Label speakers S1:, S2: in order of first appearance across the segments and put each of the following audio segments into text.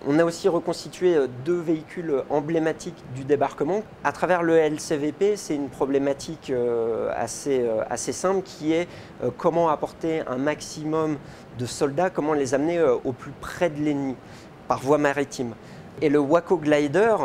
S1: On a aussi reconstitué deux véhicules emblématiques du débarquement. À travers le LCVP, c'est une problématique assez simple qui est comment apporter un maximum de soldats, comment les amener au plus près de l'ennemi par voie maritime. Et le Waco Glider,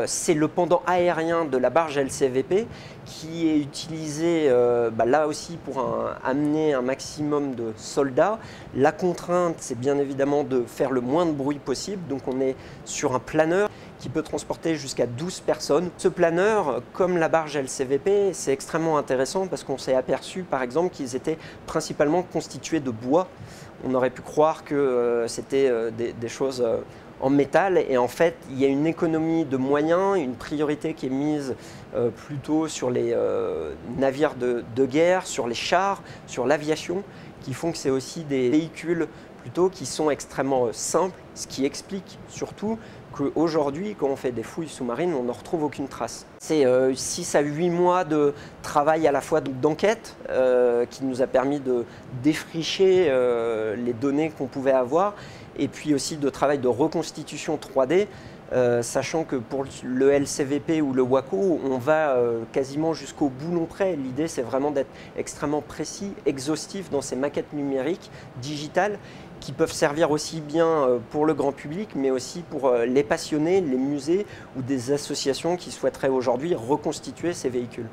S1: c'est le pendant aérien de la barge LCVP qui est utilisé là aussi pour amener un maximum de soldats. La contrainte, c'est bien évidemment de faire le moins de bruit possible. Donc on est sur un planeur qui peut transporter jusqu'à 12 personnes. Ce planeur, comme la barge LCVP, c'est extrêmement intéressant parce qu'on s'est aperçu par exemple qu'ils étaient principalement constitués de bois. On aurait pu croire que c'était des choses en métal, et en fait il y a une économie de moyens, une priorité qui est mise plutôt sur les navires de guerre, sur les chars, sur l'aviation, qui font que c'est aussi des véhicules plutôt qui sont extrêmement simples, ce qui explique surtout qu'aujourd'hui, quand on fait des fouilles sous-marines, on n'en retrouve aucune trace. C'est 6 à 8 mois de travail à la fois d'enquête qui nous a permis de défricher les données qu'on pouvait avoir, et puis aussi de travail de reconstitution 3D, sachant que pour le LCVP ou le Waco, on va quasiment jusqu'au boulon près. L'idée, c'est vraiment d'être extrêmement précis, exhaustif dans ces maquettes numériques, digitales, qui peuvent servir aussi bien pour le grand public, mais aussi pour les passionnés, les musées ou des associations qui souhaiteraient aujourd'hui reconstituer ces véhicules.